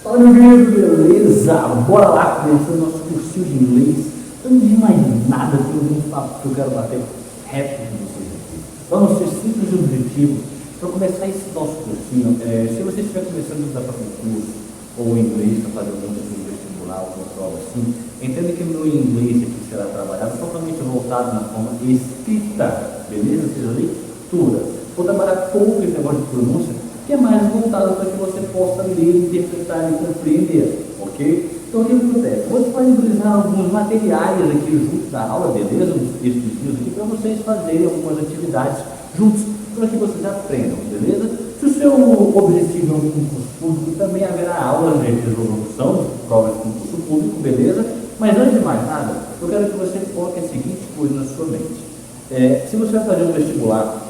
Fala, meu querido, beleza? Bora lá começar nosso cursinho de inglês. Antes de mais nada, tem um papo que eu quero bater reto com vocês aqui. Vamos ser simples e objetivos para começar esse nosso cursinho. Se você estiver começando a estudar para concurso ou inglês, para fazer algum tipo de vestibular, alguma prova assim, entenda que no inglês aqui será trabalhado totalmente voltado na forma escrita, beleza? Ou seja, leitura. Vou trabalhar pouco esse negócio de pronúncia, que é mais voltado para que você possa ler, interpretar e compreender, ok? Então, o que acontece? Vou disponibilizar alguns materiais aqui junto da aula, beleza? Uns textos aqui para vocês fazerem algumas atividades juntos, para que vocês aprendam, beleza? Se o seu objetivo é um concurso público, também haverá aulas de resolução, provas de concurso público, beleza? Mas antes de mais nada, eu quero que você coloque a seguinte coisa na sua mente. Se você vai fazer um vestibular,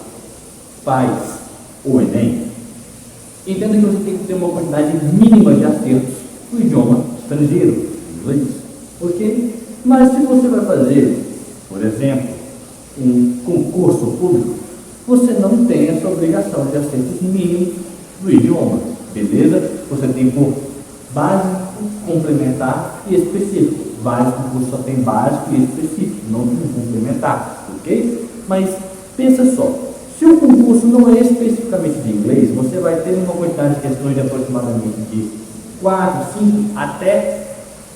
PAS ou Enem, entenda que você tem que ter uma quantidade mínima de acertos no idioma estrangeiro, inglês, ok? Mas se você vai fazer, por exemplo, um concurso público, você não tem essa obrigação de acertos mínimos do idioma, beleza? Você tem por básico, complementar e específico. Básico você só tem básico e específico, não tem complementar, ok? Mas pensa só. Se o concurso não é especificamente de inglês, você vai ter uma quantidade de questões de aproximadamente de 4, 5 até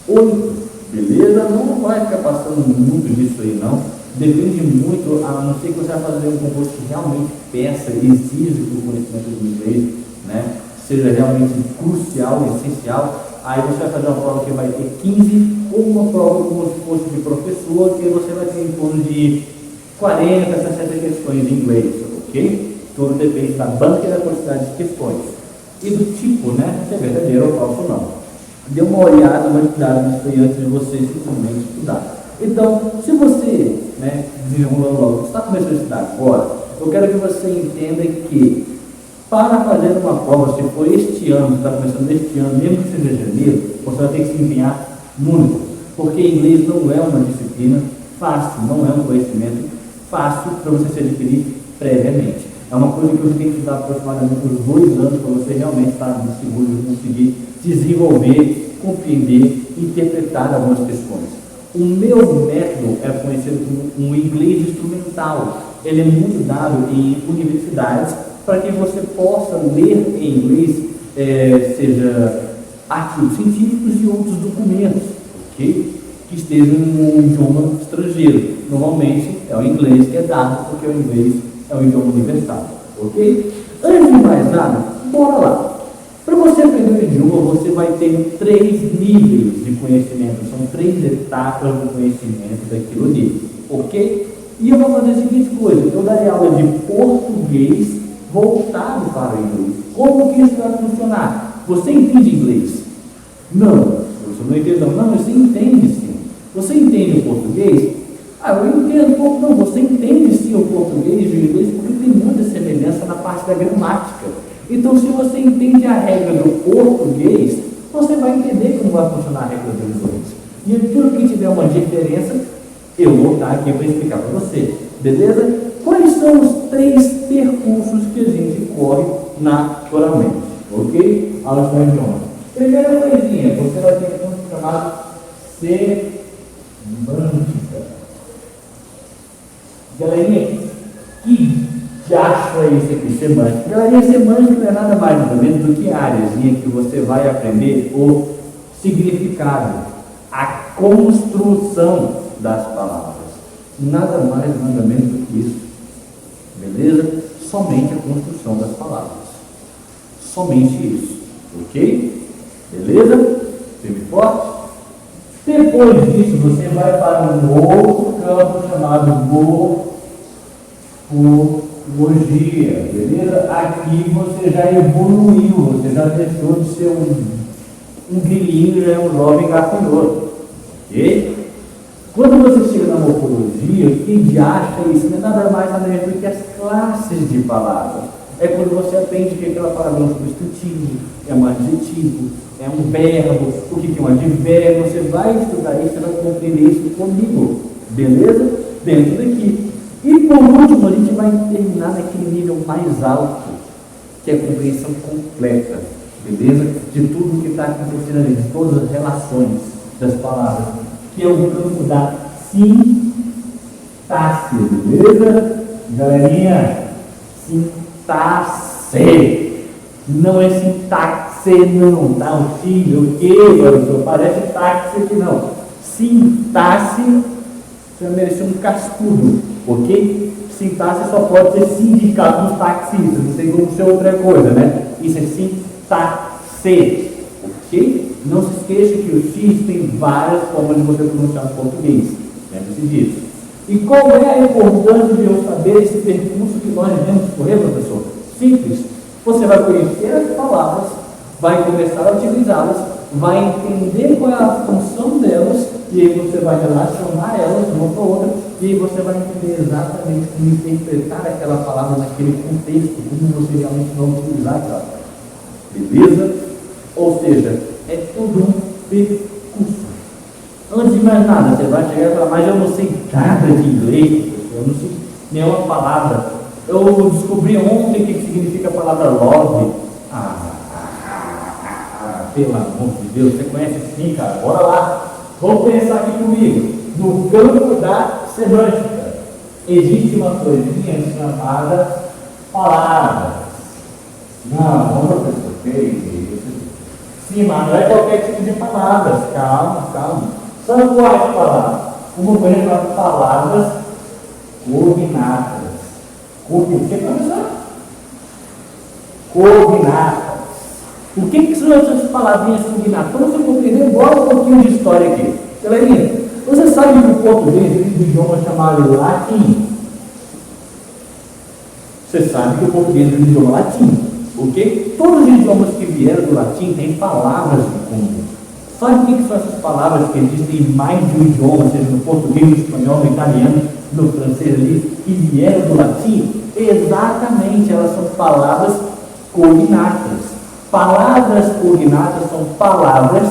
8, beleza? Não vai ficar passando muito disso aí não, depende muito, a não ser que você vai fazer um concurso que realmente peça, exige que o conhecimento do inglês, né, seja realmente crucial, essencial, aí você vai fazer uma prova que vai ter 15, ou uma prova como se fosse de professor, que você vai ter em torno de 40, 60 questões em inglês, ok? Tudo depende da banca e da quantidade de questões. E do tipo, né? Se é verdadeiro ou falso ou não. Dê uma olhada, uma estudada nisso aí antes de você simplesmente estudar. Então, se você, né, desenrolando logo, está começando a estudar agora, eu quero que você entenda que para fazer uma prova, se for este ano, você está começando este ano, mesmo que seja janeiro, você vai ter que se empenhar muito. Porque inglês não é uma disciplina fácil, não é um conhecimento fácil para você se adquirir previamente. É uma coisa que você tem que estudar aproximadamente uns 2 anos para você realmente estar seguro de conseguir desenvolver, compreender, interpretar algumas questões. O meu método é conhecido como um inglês instrumental. Ele é muito dado em universidades para que você possa ler em inglês, seja artigos científicos e outros documentos, ok? Que estejam no idioma estrangeiro. Normalmente é o inglês que é dado, porque o inglês é um idioma universal, ok? Antes de mais nada, bora lá. Para você aprender o idioma, você vai ter 3 níveis de conhecimento, são 3 etapas do conhecimento daquilo ali, ok? E eu vou fazer a seguinte coisa, eu darei aula de português voltado para o inglês. Como que isso vai funcionar? Você entende inglês? Não, você não entende não, você entende sim. Você entende o português? Eu entendo um pouco, não, você entende sim o português e o inglês porque tem muita semelhança na parte da gramática. Então, se você entende a regra do português, você vai entender como vai funcionar a regra do inglês. E tudo que tiver uma diferença, eu vou estar aqui para explicar para você, beleza? Quais são os 3 percursos que a gente corre naturalmente, ok? Aulas de idioma. Primeira coisinha, você vai ter um chamado semântica. Galerinha, que diacho é esse aqui, semântica? Galerinha, semântica não é nada mais ou menos do que a áreazinha que você vai aprender o significado, a construção das palavras. Nada mais, nada menos do que isso. Beleza? Somente a construção das palavras. Somente isso. Ok? Beleza? Firme e forte? Depois disso, você vai para um outro campo chamado morfologia, beleza? Aqui você já evoluiu, você já deixou de ser um grilinho, já é um jovem gafanhoto, ok? Quando você chega na morfologia, quem de acha isso não é nada mais nada menos do que as classes de palavras. É quando você aprende que aquela palavra é um substantivo, é um adjetivo, é um verbo, o que é um advérbio. Você vai estudar isso, você vai compreender isso comigo, beleza? Dentro daqui. E por último, a gente vai terminar naquele nível mais alto, que é a compreensão completa. beleza? De tudo que está acontecendo ali, de todas as relações das palavras, que é o campo da sintaxe, beleza? Galerinha, sintaxe, não é sintaxe não, tá? O X, o que, professor? Parece táxi aqui não. Sintaxe, você vai merecer um cascudo, ok? Sintaxe só pode ser sindicato dos taxistas, não tem como ser outra coisa, né? Isso é sintaxe, ok? Não se esqueça que o X tem várias formas de você pronunciar em português, lembre-se disso. E qual é a importância de eu saber esse percurso que nós devemos correr, professor? Simples. Você vai conhecer as palavras, vai começar a utilizá-las, vai entender qual é a função delas, e aí você vai relacionar elas uma com a outra, e aí você vai entender exatamente como interpretar aquela palavra naquele contexto, como você realmente vai utilizar aquela palavra. Beleza? Ou seja, é tudo um percurso. Antes de mais nada, você vai chegar e falar, mas eu não sei nada de inglês, eu não sei nenhuma palavra. Eu descobri ontem o que significa a palavra love. Pelo amor de Deus, você conhece sim, cara? Bora lá. Vamos pensar aqui comigo. No campo da semântica, existe uma coisinha chamada palavras. Não, professor, que isso? Sim, mas não é qualquer tipo de palavras. Calma. São quais palavras? Uma coisa chamada palavras cognatas. O que, professor? Cognatas. O que são essas palavrinhas cognatas? Para você compreender, bora um pouquinho de história aqui. Galerinha, você sabe que o português tem um idioma chamado latim? Você sabe que o português é um idioma latim, ok? Todos os idiomas que vieram do latim têm palavras em comum. Sabe o que são essas palavras que existem em mais de um idioma, seja no português, no espanhol, no italiano, no francês ali, que vieram do latim? Exatamente, elas são palavras cognatas. Palavras cognatas são palavras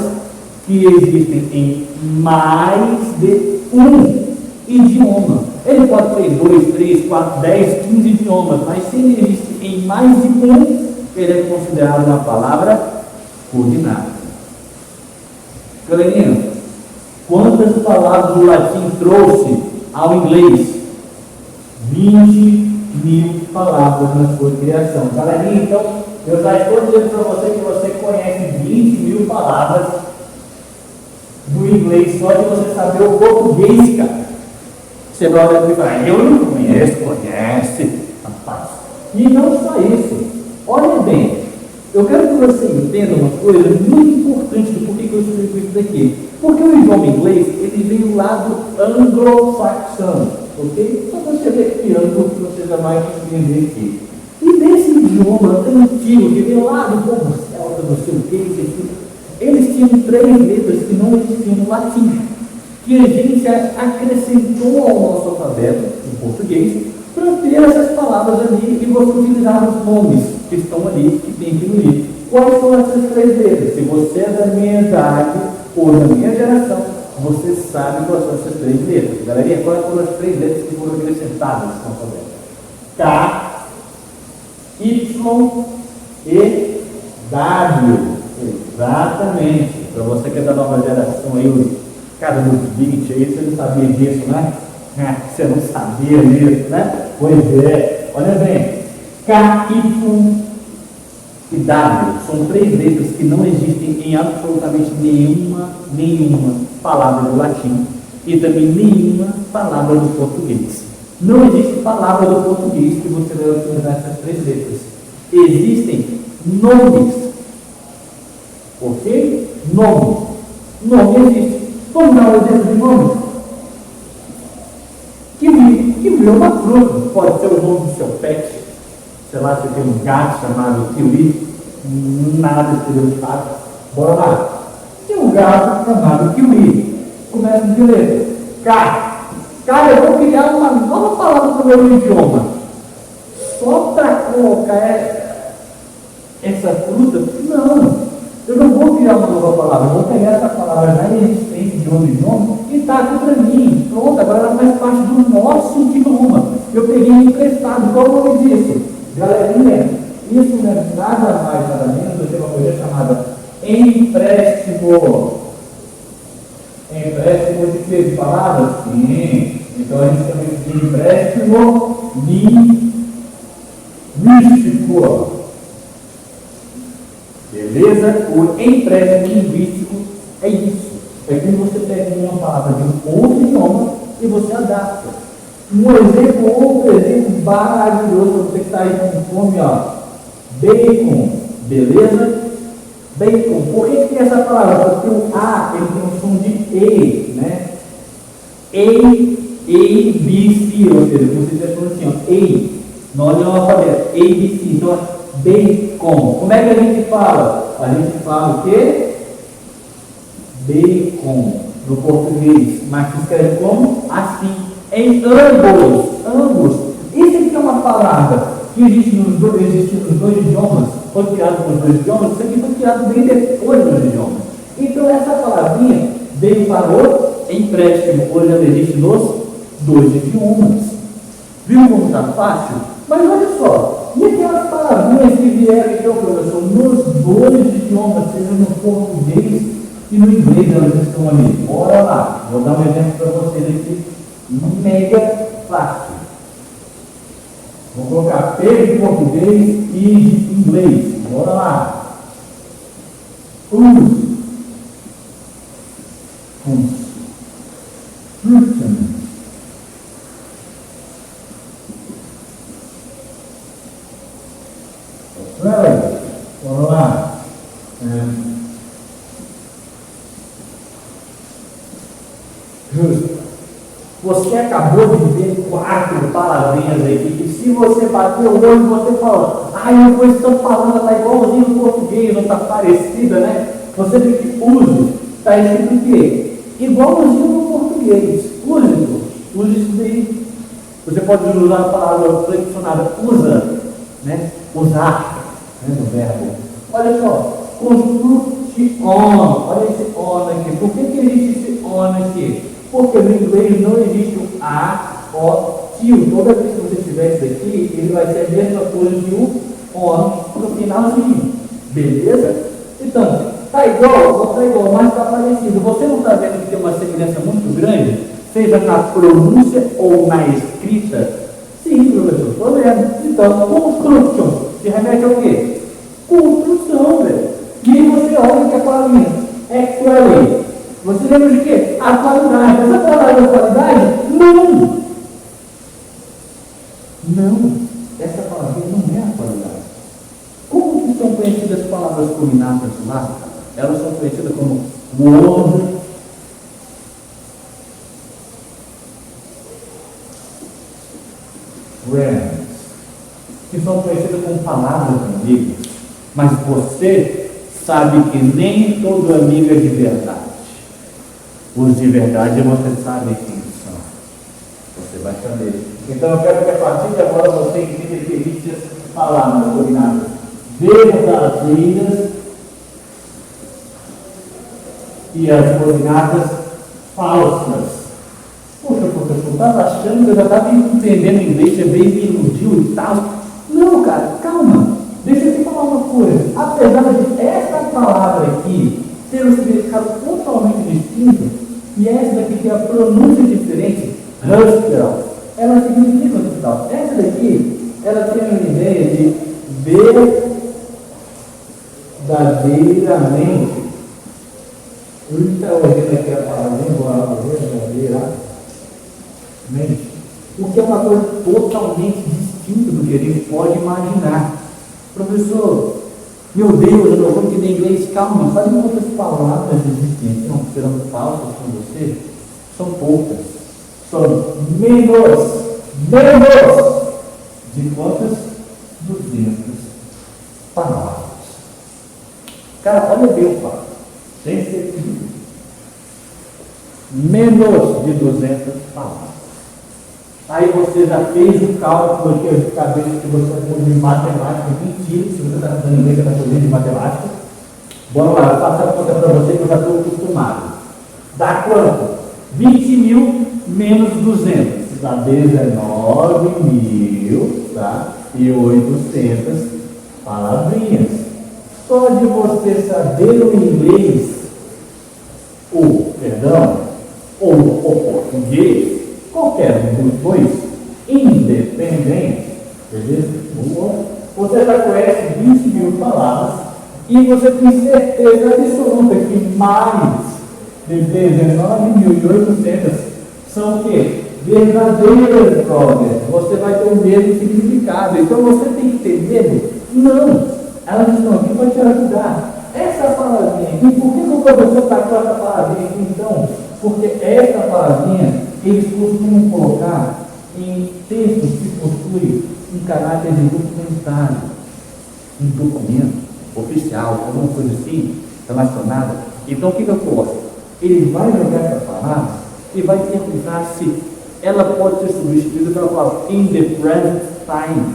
que existem em mais de um idioma. Ele pode ter 2, 3, 4, 10, 15 idiomas, mas se ele existe em mais de um, ele é considerado uma palavra cognata. Galerinha, quantas palavras o latim trouxe ao inglês? 20.000 palavras na sua criação. Galerinha, então, eu já estou dizendo para você que você conhece 20.000 palavras do inglês só de você saber o português, cara. Você vai olhar e falar, eu não conheço, conhece, rapaz. E não só isso. Olha bem, eu quero que você entenda uma coisa muito importante do porquê que eu explico isso daqui. Porque o idioma inglês, ele vem do lado anglo-saxão, ok? Só você ver que ângulo que você já vai entender aqui. E desse idioma antigo, que vem lá do povo celta, não sei o que, eles tinham 3 letras que não existiam no latim, que a gente acrescentou ao nosso alfabeto, em português, para ter essas palavras ali e você utilizar os nomes que estão ali, que tem que no livro. Quais são essas 3 letras? Se você é da minha idade ou da minha geração, você sabe quais são essas 3 letras. Galerinha, quais foram as 3 letras que foram acrescentadas no alfabeto? K, Y e W. Exatamente. Para você que é da nova geração aí, os caras dos 20 aí, você não sabia disso, né? Você não sabia disso, né? Pois é. Olha bem. K, Y e W são 3 letras que não existem em absolutamente nenhuma palavra do latim e também nenhuma palavra do português. Não existe palavra do português que você vai utilizar essas 3 letras. Existem nomes. Ok? Nome existe. Vamos dar um exemplo de nome? Que virou uma fruta. Pode ser o nome do seu pet. Sei lá, você tem um gato chamado Kiwi. Nada estereotipado. Bora lá. Tem um gato chamado Kiwi. Começa com que letra? K. Cara, eu vou criar uma nova palavra para o meu idioma. Só para colocar essa fruta? Não. Eu não vou criar uma nova palavra. Eu vou pegar essa palavra já existente de outro idioma e está aqui para mim. Pronto, agora ela faz parte do nosso idioma. Eu peguei emprestado. Qual é o nome disso? Galerinha, Isso não é nada mais, nada menos do que uma coisa chamada empréstimo. Empréstimo de que? De palavras? Sim. Então a gente chama de empréstimo linguístico. Beleza? O empréstimo linguístico é isso. É quando você pega uma palavra de um outro idioma e você adapta. Outro exemplo maravilhoso, você que está aí com fome, ó. Bacon, beleza? Bacon. Por que tem essa palavra? Porque o A, ele tem um som de E, né? A, B, C, ou seja, você está falando assim, ó, A, na ordem do alfabeto, A, B, C, então é bacon. Como é que a gente fala? A gente fala o quê? Bacon, no português, mas se escreve como? Assim, em ambos. Isso aqui é uma palavra que existe nos dois idiomas, foi criado nos dois idiomas, isso aqui foi criado bem depois dos idiomas. Então essa palavrinha veio para o empréstimo, hoje ela existe nos dois idiomas. Viu como está fácil? Mas olha só, e aquelas palavrinhas que vieram então, professor, nos dois idiomas, seja no português e no inglês, elas estão ali. Bora lá, vou dar um exemplo para vocês aqui, mega fácil. Vou colocar P de português e de inglês. Bora lá. Construction. Bora lá. Justo. Você acabou de ver 4 palavrinhas aqui, e se você bater o olho, você fala, eu vou essa palavra, está igualzinho no português, não está parecida, né? Você vê que use, está escrito o quê? Igualzinho no português. Use isso daí. Você pode usar a palavra flexionada, usa, né? Usar, né? No verbo. Olha só, construction, olha esse on aqui. Por que existe esse on aqui? Porque no inglês não existe o A, O, tio. Toda vez que você tiver isso aqui, ele vai ser a mesma coisa que o on no finalzinho. Beleza? Então, está igual, não está igual, mas está parecido. Você não está vendo que tem uma semelhança muito grande? Seja na pronúncia ou na escrita? Sim, professor, estou vendo. Então, construction se remete ao quê? Construção, velho. E aí você olha que a palavrinha actually. Você lembra de quê? A qualidade. Essa palavra de qualidade? Não. Essa palavra não é a qualidade. Como que são conhecidas as palavras cognatas lá? Elas são conhecidas como word, friends, que são conhecidas como palavras amigas. Mas você sabe que nem todo amigo é de verdade. Os de verdade você sabe quem são. Você vai saber. Então eu quero que a partir de agora você entenda que existem essas palavras cognatas verdadeiras e as cognatas falsas. Poxa, professor, estava achando que eu já estava entendendo inglês, você veio e me iludiu e tal. Não, cara, calma. Deixa eu te falar uma coisa. Apesar de essa palavra aqui ter um significado totalmente distinto, e essa daqui tem a pronúncia diferente, hospital, ela significa hospital. Essa daqui, ela tem uma ideia de verdadeiramente. Então, olhando aqui a palavra verdadeiramente, o que é uma coisa totalmente distinta do que a gente pode imaginar. Professor, meu Deus, eu não vou entender inglês, calma, sabe quantas palavras existem que não serão falsas com você? São poucas. São menos de quantas? 200 palavras. Cara, olha bem o fato. Sem ser menos de 200 palavras. Aí você já fez o cálculo aqui de cabeça que você está fazendo de matemática, mentira, se você está fazendo inglês, está fazendo de matemática. Bora lá, eu faço a conta para você que eu já estou acostumado. Dá quanto? 20.000 menos 200. Dá 19.000, tá? E 800 palavrinhas. Só de você saber o inglês, ou o português, qualquer um dos dois, independente, beleza? Você já conhece 20.000 palavras e você tem certeza absoluta que mais de 19.800 são o quê? Verdadeiras provas. Você vai ter o mesmo significado. Então você tem que ter medo? Não. Elas estão aqui para te ajudar. Essa palavrinha aqui, por que o professor está com essa palavrinha aqui então? Porque essa palavrinha eles costumam colocar em textos que possuem um caráter de documentário, um documento oficial, alguma coisa assim, relacionada. Então o que ocorre? Ele vai jogar essa palavra e vai perguntar se ela pode ser substituída pela palavra in the present time,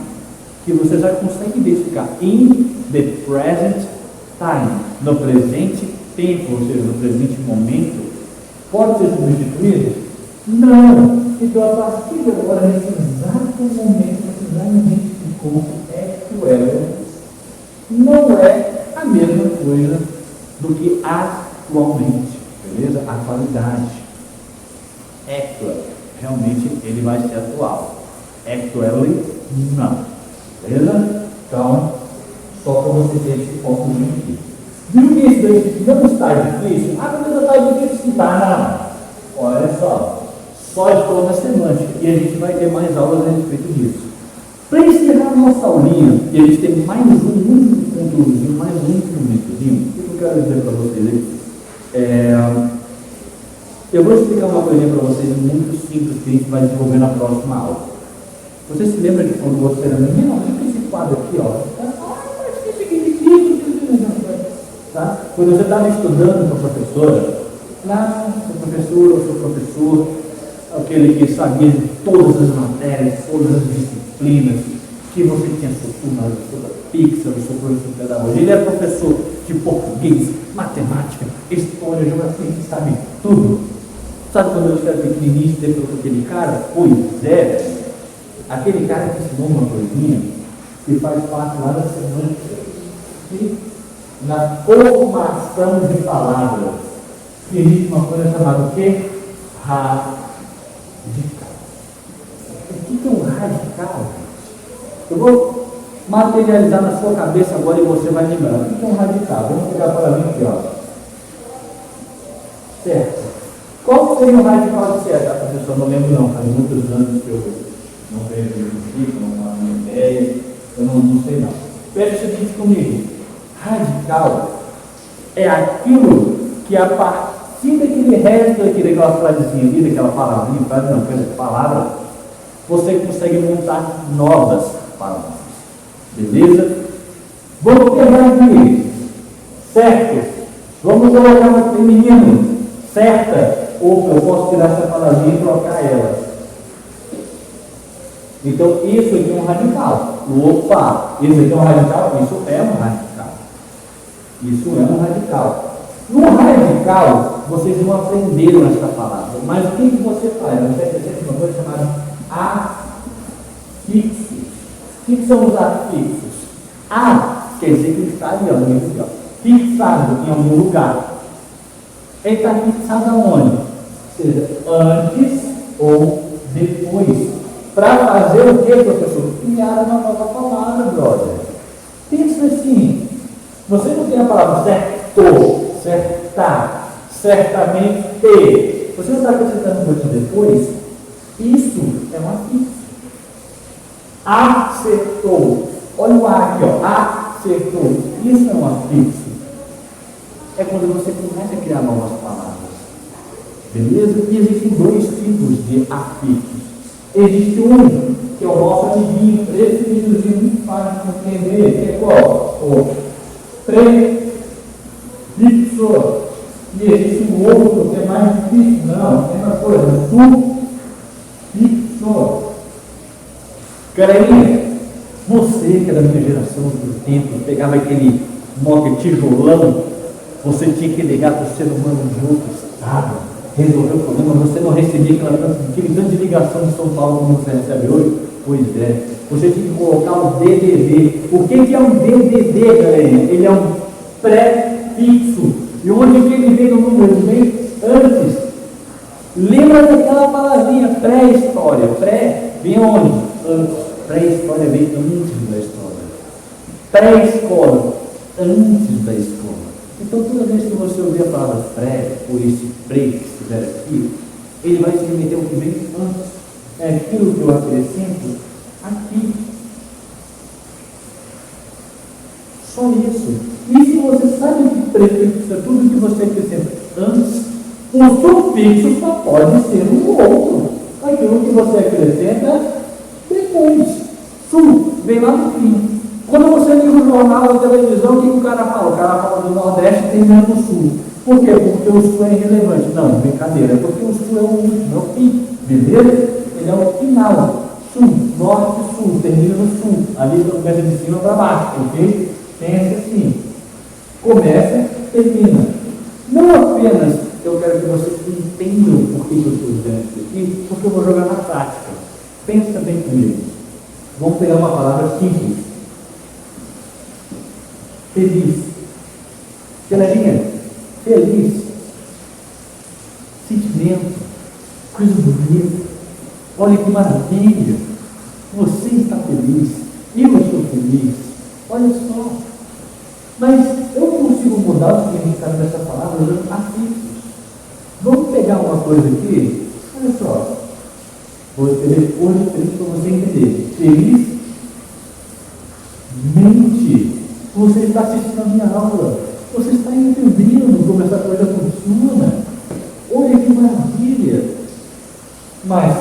que você já consegue identificar. In the present time, no presente tempo, ou seja, no presente momento, pode ser substituído? Não. Então, a partir de agora, nesse exato momento, você já identificou que ela não é a mesma coisa do que atualmente, beleza? Atualidade. Actual, realmente ele vai ser atual. Actually, não. Beleza? Então, só para você ter esse ponto aqui. Viu que isso daí não está difícil? Ah, mas não está difícil estudar, não. Olha só estou na semântica e a gente vai ter mais aulas a respeito disso. Para encerrar a nossa aulinha, e a gente tem mais um único conteúdozinho, mais um instrumentozinho, o que eu quero dizer para vocês aí? Eu vou explicar uma coisinha para vocês muito simples que a gente vai desenvolver na próxima aula. Você se lembra de quando você era menino? Olha esse quadro aqui, ó. Tá? Quando você estava estudando com a professora, lá, seu professor ou seu professor, aquele que sabia de todas as matérias, todas as disciplinas, que você tinha sua turma, sua fixa, o seu professor de pedagogia, ele é professor de português, matemática, história, geografia, que sabe tudo. Sabe quando eu era pequenininho, depois com aquele cara? Pois é, aquele cara que ensinou uma coisinha, que faz parte lá da semântica, na formação de palavras, que existe uma coisa chamada o quê? Radical. O que é um radical? Eu vou materializar na sua cabeça agora e você vai lembrar. O que é um radical? Vamos pegar para mim aqui, ó. Certo. Qual seria o radical de certo? A professora não lembro não, faz muitos anos que eu não vejo isso, não faço uma ideia, eu não sei não. Veja o seguinte comigo. Radical é aquilo que a partir daquele resto daquela frasezinha ali, daquela palavrinha, palavra, você consegue montar novas palavras. Beleza? Vamos pegar aqui. Certo? Vamos colocar no feminino. Certa. Ou eu posso tirar essa palavrinha e trocar ela. Então, isso aqui é um radical. Opa! Isso aqui é um radical? Isso é um radical. Isso é um radical. No radical, vocês não aprenderam essa palavra. Mas o que você faz? Você tem uma coisa chamada afixos. O que são os afixos? A quer dizer que está ali, ó, fixado em algum lugar. Ele está fixado aonde? Ou seja, antes ou depois. Para fazer o que, professor? Criar uma nova palavra, brother. Pensa assim. Você não tem a palavra certo, certar, certamente. Você não está acrescentando coisa depois? Isso é um afixo. Acertou. Olha o A aqui, ó. Acertou. Isso é um afixo. É quando você começa a criar novas palavras. Beleza? E existem dois tipos de afixos. Existe um, que é o nosso amiguinho, esse videozinho muito fácil de compreender, que é qual? O prefixo. E existe um outro que é mais difícil, não, é uma coisa, sufixo. Galerinha, você que é da minha geração do tempo, pegava aquele moque tijolão, você tinha que ligar para o ser humano de outro estado, resolver o problema, você não recebia aquele tanto de ligação de São Paulo como você recebe hoje? Pois é, você tem que colocar o DDD. O que é um DDD, galera? Ele é um pré-fixo. E onde que ele vem no número? Ele vem antes. Lembra daquela palavrinha pré-história? Pré vem onde? Antes. Pré-história vem antes da história. Pré-escola, antes da escola. Então, toda vez que você ouvir a palavra pré, ou esse pré que estiver aqui, ele vai se remeter ao que vem antes. É aquilo que eu acrescento aqui. Só isso. E se você sabe que prefixo é tudo que você acrescenta antes, o sufixo só pode ser um outro. Aquilo que você acrescenta depois. Sul, vem lá no fim. Quando você liga o jornal ou televisão, o que o cara fala? O cara fala do Nordeste terminando no Sul. Por quê? Porque o Sul é irrelevante. Não, brincadeira. É porque o Sul é o último, é o fim. Beleza? Ele é o final. Sul, Norte, Sul, termina no Sul. Ali começa de cima para baixo, ok? Pensa assim. Começa, termina. Não apenas eu quero que vocês entendam por que eu estou dizendo isso aqui, porque eu vou jogar na prática. Pensa bem comigo. Vamos pegar uma palavra simples. Feliz. Galerinha, feliz. Sentimento. Coisa bonita. Olha que maravilha. Você está feliz. Eu estou feliz. Olha só. Mas eu consigo mudar o significado dessa palavra usando afixos. Vamos pegar uma coisa aqui. Olha só. Vou escrever hoje feliz para você entender. Feliz. Mente. Você está assistindo a minha aula. Você está entendendo como essa coisa funciona. Olha que maravilha. Mas,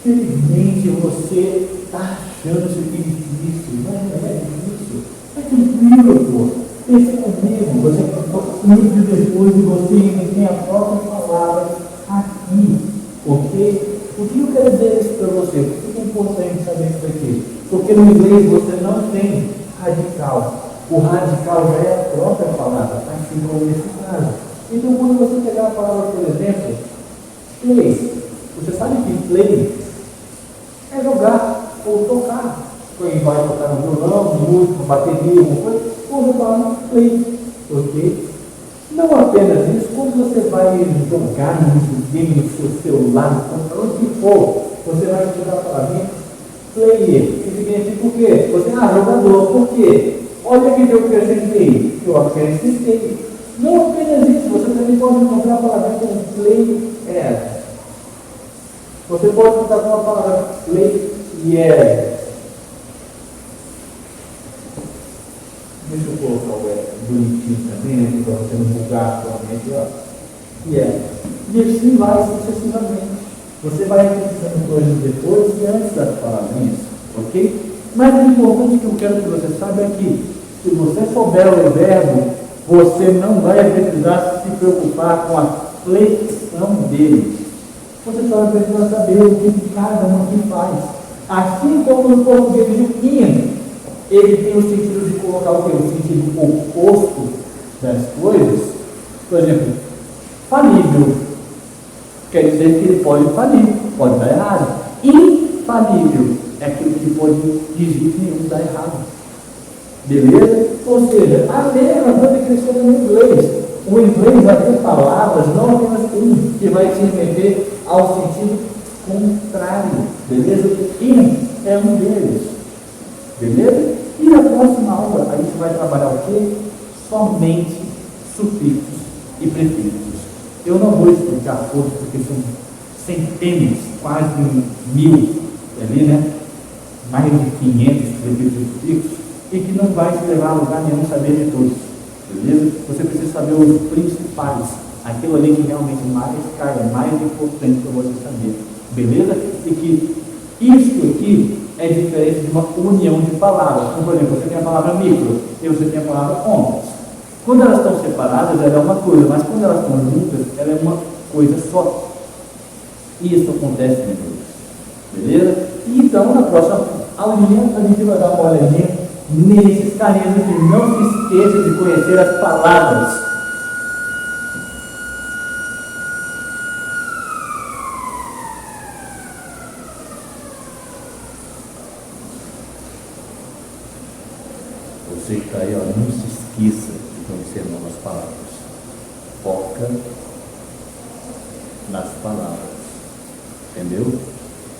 infelizmente, você está achando isso aqui difícil. Não é difícil. É tranquilo, pô. Pensa comigo. Você muito depois de você ainda tem a própria palavra aqui. Ok? O que eu quero dizer isso para você? Por que é importante saber isso aqui? Porque no inglês você não tem radical. O radical já é a própria palavra, assim como nesse caso. Então, quando você pegar a palavra, por exemplo, play, você sabe que play é jogar ou tocar. Quem vai tocar no violão, no músico, bateria, alguma coisa, usa a palavra play, ok? Não apenas isso, quando você vai jogar no videogame, no seu celular, no computador, o que for, você vai utilizar a palavrinha player, que significa o quê? Você jogador, por quê? Olha que eu acrescentei, eu acrescentei. Não apenas isso, você também pode encontrar a palavra como player. Você pode encontrar com a palavra player. Deixa eu colocar o bonitinho também, né, para você não bugar atualmente. E assim vai sucessivamente. Você vai acrescentando coisas depois e antes das palavrinhas, ok? Mas o importante que eu quero que você saiba é que, se você souber o verbo, você não vai precisar se preocupar com a flexão dele. Você só vai precisar saber o que cada um aqui faz. Assim como no português de in, ele tem o sentido de colocar o quê? O sentido oposto das coisas. Por exemplo, falível. Quer dizer que ele pode falir, pode dar errado. Infalível é aquilo que pode de jeito nenhum dar errado. Beleza? Ou seja, a mesma coisa que eles falam no inglês. O inglês vai ter palavras, não apenas um, que vai se remeter ao sentido contrário. Beleza? In é um deles. Beleza? E na próxima aula a gente vai trabalhar o quê? Somente sufixos e prefixos. Eu não vou explicar todos, porque são centenas, quase 1000, ali, né? Mais de 500 prefixos e sufixos, e que não vai te levar a lugar nenhum saber de todos. Beleza? Você precisa saber os principais, aquilo ali que realmente mais cai, é mais importante para você saber. Beleza? E que isso aqui é diferente de uma união de palavras. Como, por exemplo, você tem a palavra micro e você tem a palavra complex. Quando elas estão separadas, ela é uma coisa, mas quando elas estão juntas, ela é uma coisa só. E isso acontece no inglês. Beleza? E então, na próxima aulinha, a gente vai dar uma olhadinha nesses carinhas aqui. Não se esqueça de conhecer as palavras. Você que está aí, ó, não se esqueça de conhecer novas palavras. Foca nas palavras. Entendeu?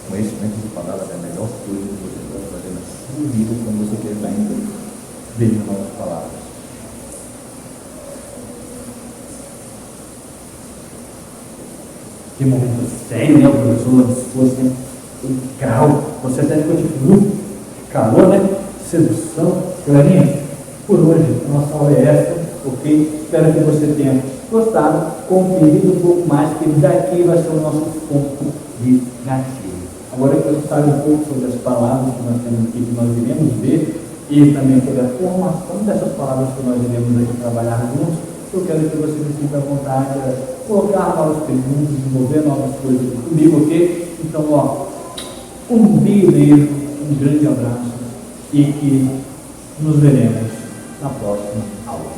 Conhecimento de palavras é a melhor coisa que você pode fazer na sua vida quando você quer estar indo ver novas palavras. Que momento sério, né? O professor disposto, né? O grau, você até ficou tipo, calor, né? Sedução. Galerinha, por hoje a nossa aula é esta, ok? Espero que você tenha gostado, compreendido um pouco mais, porque daqui vai ser o nosso ponto de gatilho. Agora que você sabe um pouco sobre as palavras que nós temos aqui, que nós iremos ver, e também sobre a formação dessas palavras que nós iremos aqui trabalhar juntos, eu quero que você me sinta à vontade a colocar novas perguntas, desenvolver novas coisas comigo, ok? Então, ó, um beijo, um grande abraço e que nos veremos na próxima aula.